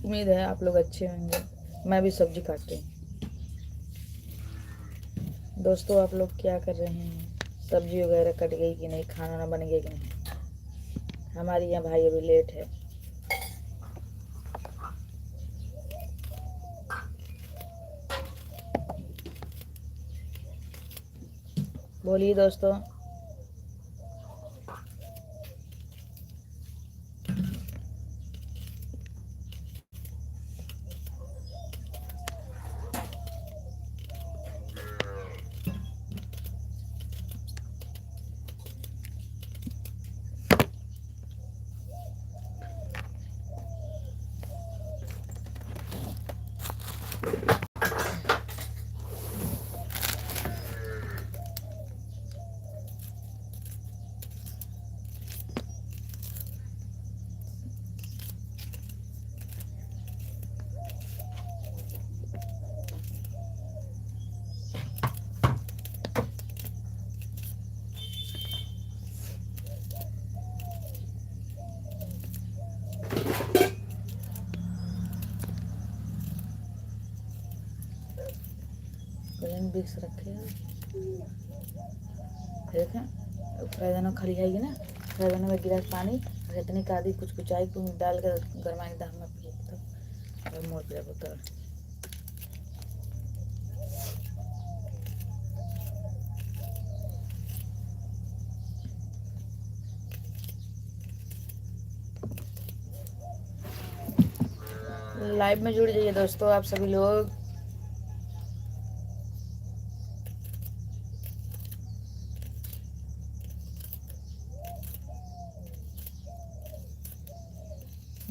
उम्मीद है आप लोग अच्छे होंगे। मैं भी सब्जी काट रही हूँ। दोस्तों आप लोग क्या कर रहे हैं? सब्जी वगैरह कट गई कि नहीं? खाना ना बन गया कि नहीं? हमारे यहाँ भाई अभी लेट है। बोलिए दोस्तों। कलन बिक्स रखे देखें। फ्राइडे खली जाएगी ना, फ्राइडे में एक गिलास पानी इतनी का आधी कुछ कुचाई को डाल कर गरमाई दाम में पिए तो मोड़ पिया बोतल। लाइव में जुड़ जाइए दोस्तों आप सभी लोग।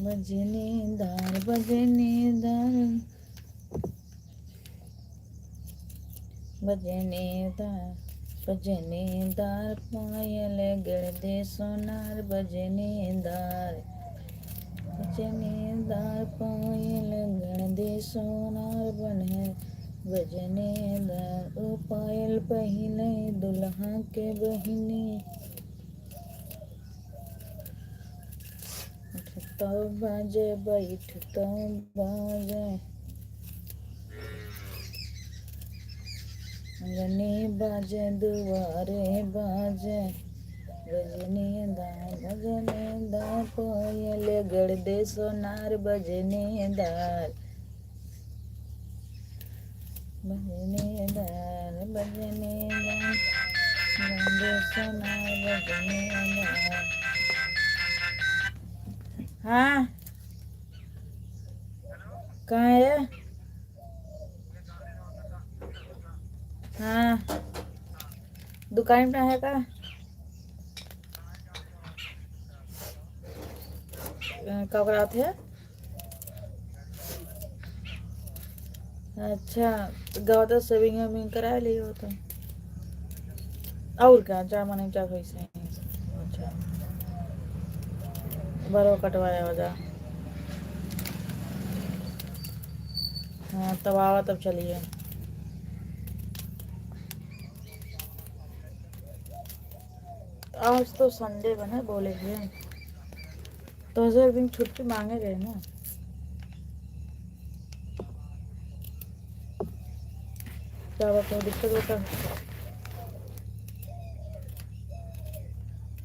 बजनेदार बजनेदार बजनेदार बजनेदार पायल गढ़ सोनार बजनेदार बजनेदार पायल गढ़ सोनार बने बजनेदार ओ पायल पहले दुल्हा के बहिनी तो बाजे बैठ तो बाजे अंगने बाजे दुआरे बाजे बजनेदार पायल गढ़ दे सोनार बजनेदार बजनेदार बजनेदार गढ़ दे सोनार बजनेदार। हाँ कहाँ है? हाँ दुकान पे है का? कब रात है? अच्छा गाँव तो सेविंग वेविंग करा ली हो तो और क्या चार महीने चार पैसे। अच्छा बरो कटवाया हो जा। हाँ तब आवा तब चलिए। आज तो संडे बना बोले थे तो हज़ार दिन छुट्टी मांगे गए ना। क्या बात है दिक्कत होता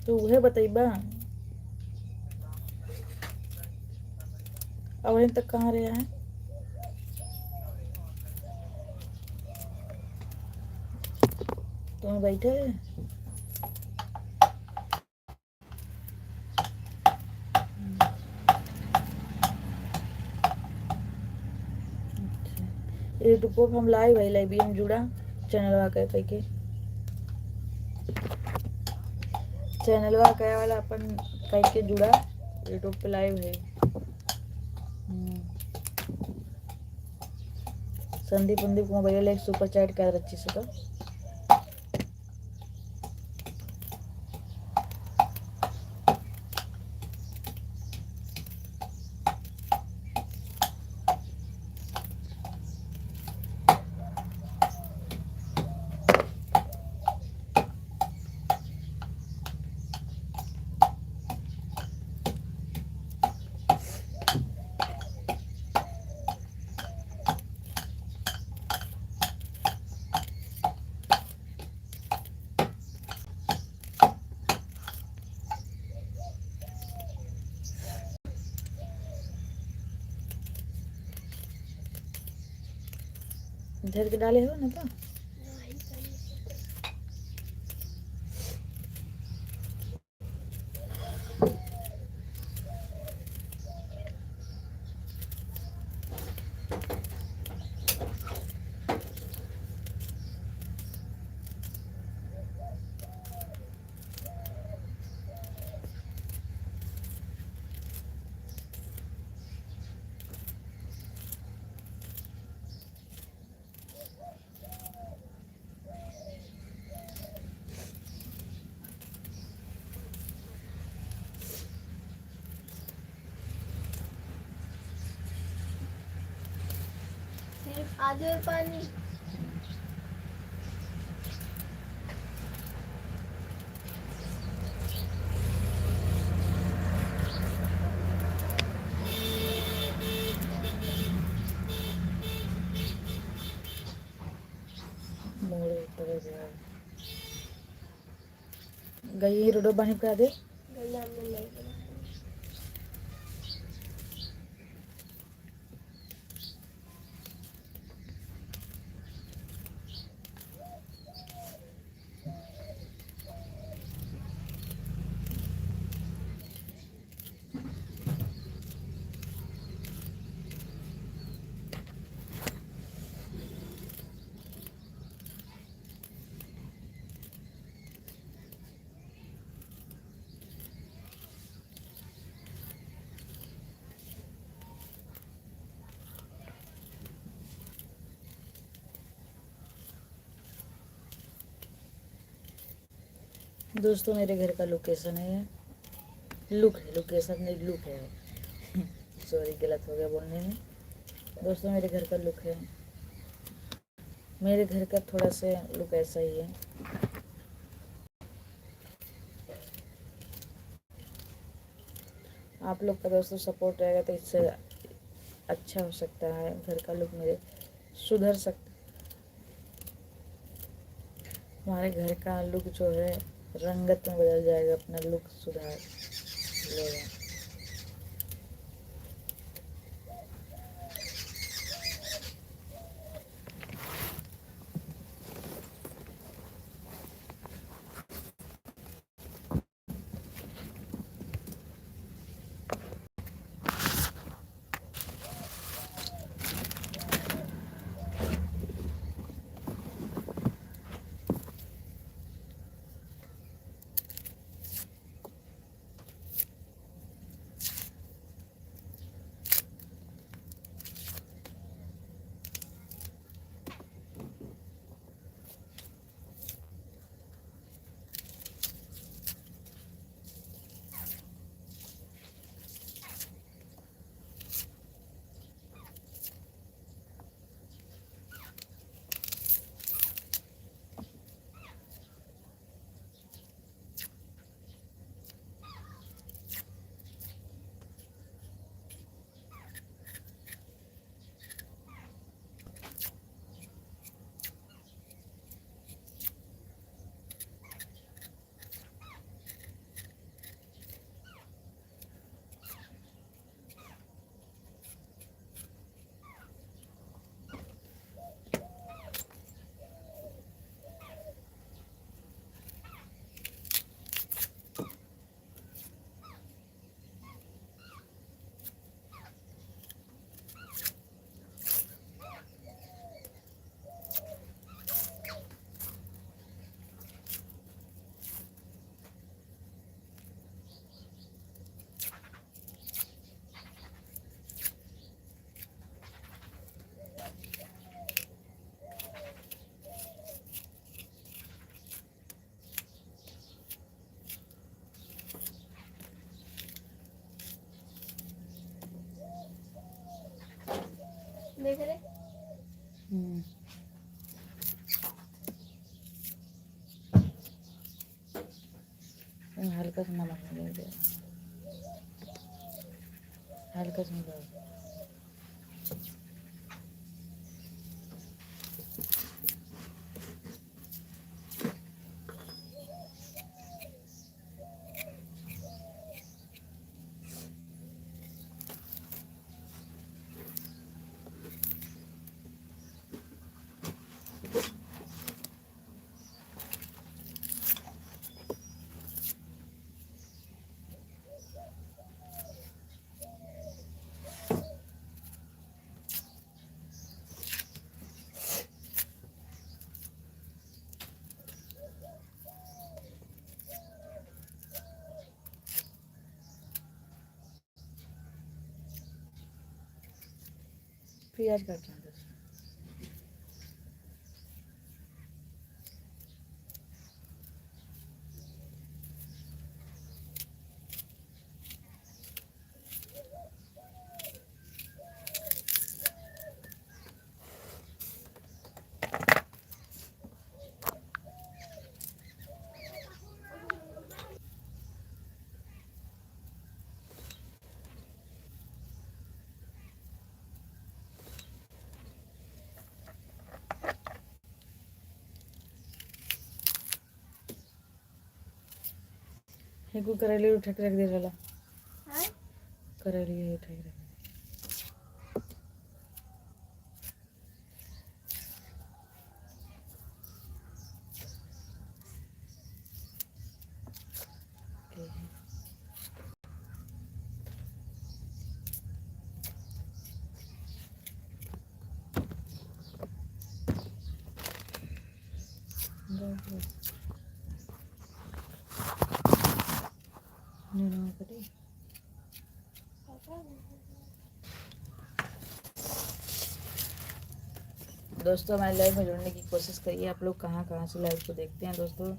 तो वह बताइबा। अब अभी तक कहाँ रहे हैं? तुम बैठे यूट्यूब पर हम लाइव है लाइव हम जुड़ा चैनल वा कह के चैनल वा कह वाला अपन कह के जुड़ा यूट्यूब पे लाइव है। संदीप को मोबाइल एक सुपर चैट कर रखी से तो ढेर के डाले हो ना तो सिर्फ आधे पानी। मोड़ उतर गया गई रोडो बानी करा दे गला में नहीं बनाया। दोस्तों मेरे घर का लोकेशन है लुक है लोकेशन नहीं लुक है सॉरी गलत हो गया बोलने में। दोस्तों मेरे घर का लुक है मेरे घर का थोड़ा सा लुक ऐसा ही है। आप लोग का दोस्तों सपोर्ट रहेगा तो इससे अच्छा हो सकता है घर का लुक मेरे सुधर सकता हमारे घर का लुक जो है रंगत में बदल जाएगा अपना लुक सुधार लेगा। देख रहे हल्का सा नमक मिला दे हल्का सा मिला प्याज काट रहा दोस्तों। हेको करेले उठा के रख दे वाला हाँ करेले उठा के रख दे। ఒకటి दोस्तों हमारे लाइव में जुड़ने की कोशिश करिए। आप लोग कहाँ कहाँ से लाइव को देखते हैं दोस्तों,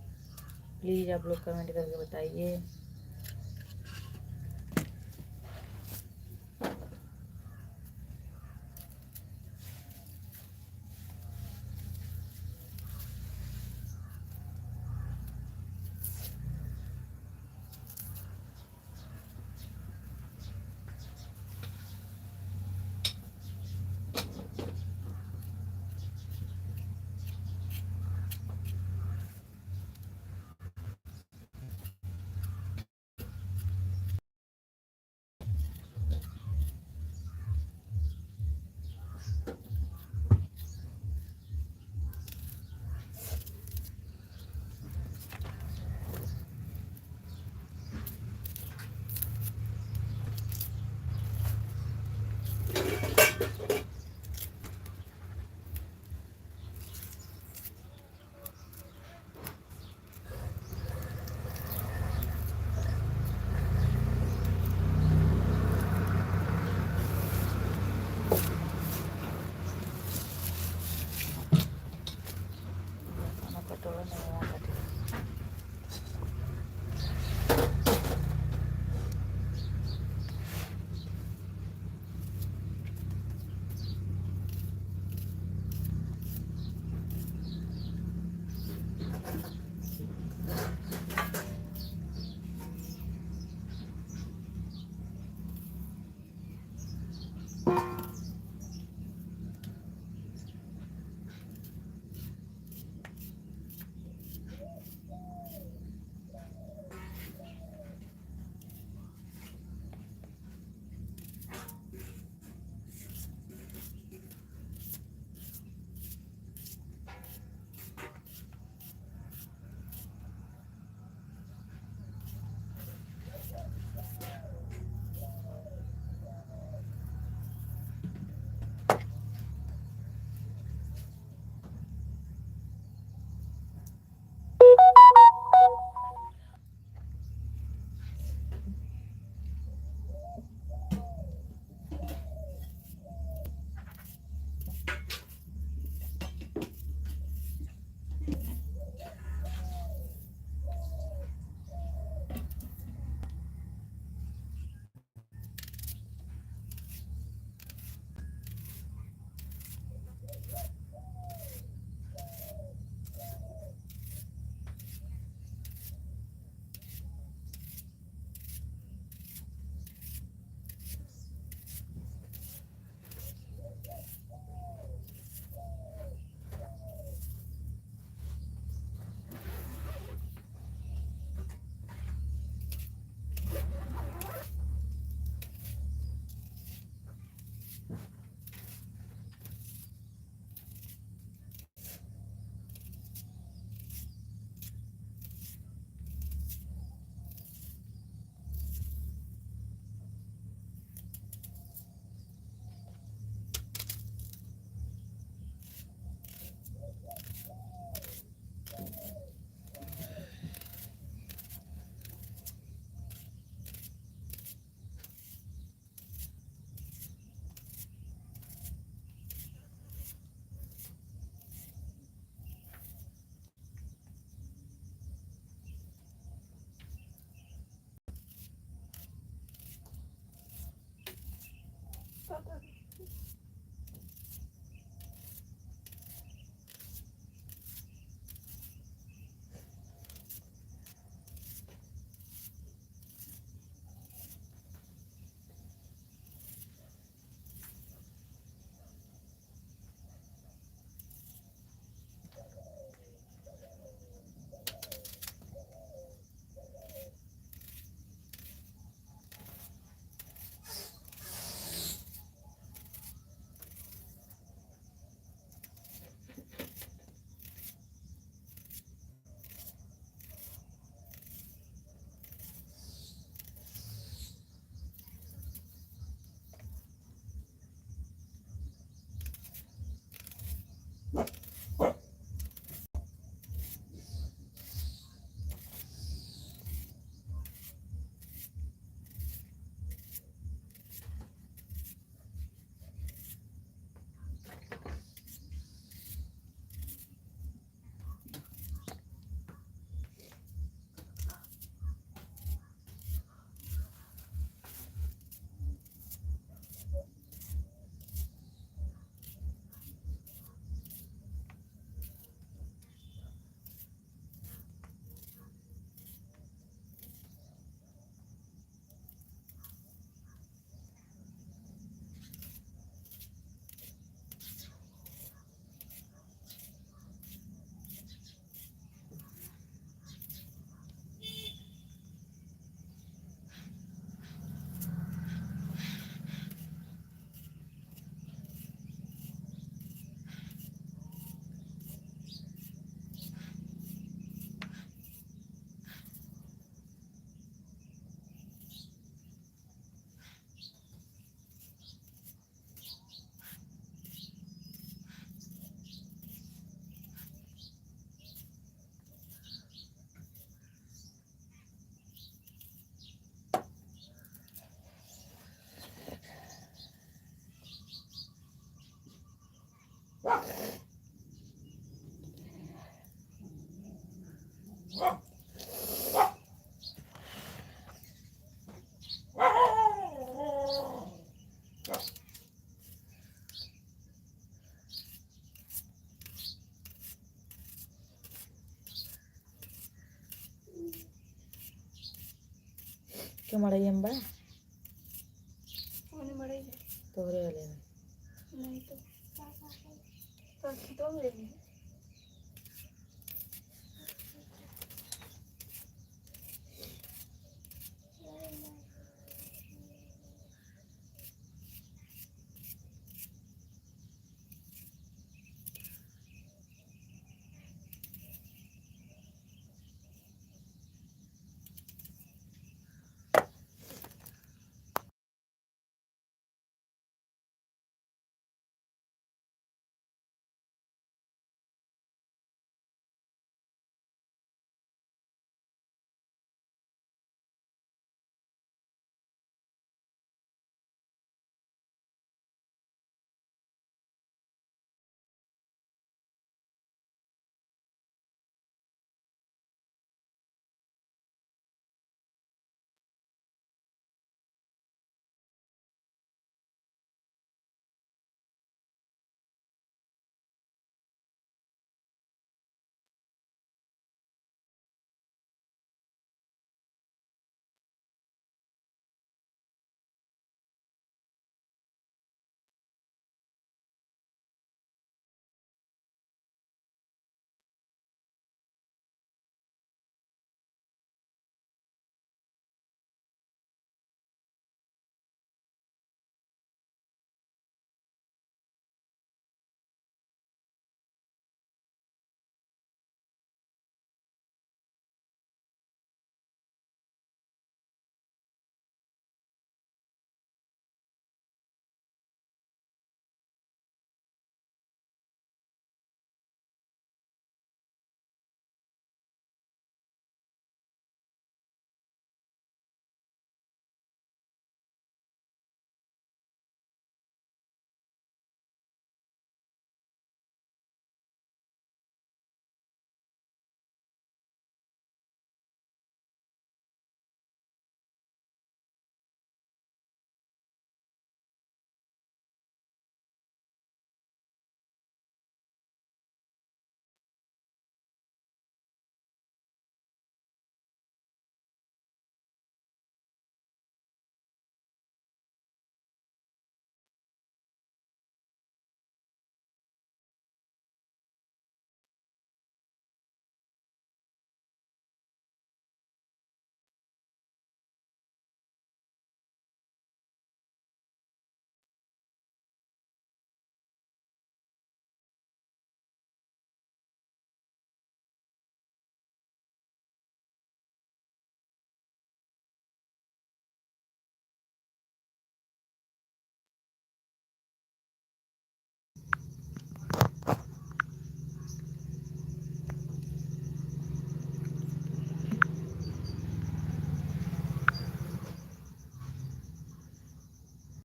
प्लीज़ आप लोग कमेंट करके बताइए। कटोरा नहीं हुआ कटे ¿Qué marayamba? मैंने मरे Pobre Elena. नहीं तो तो खितो में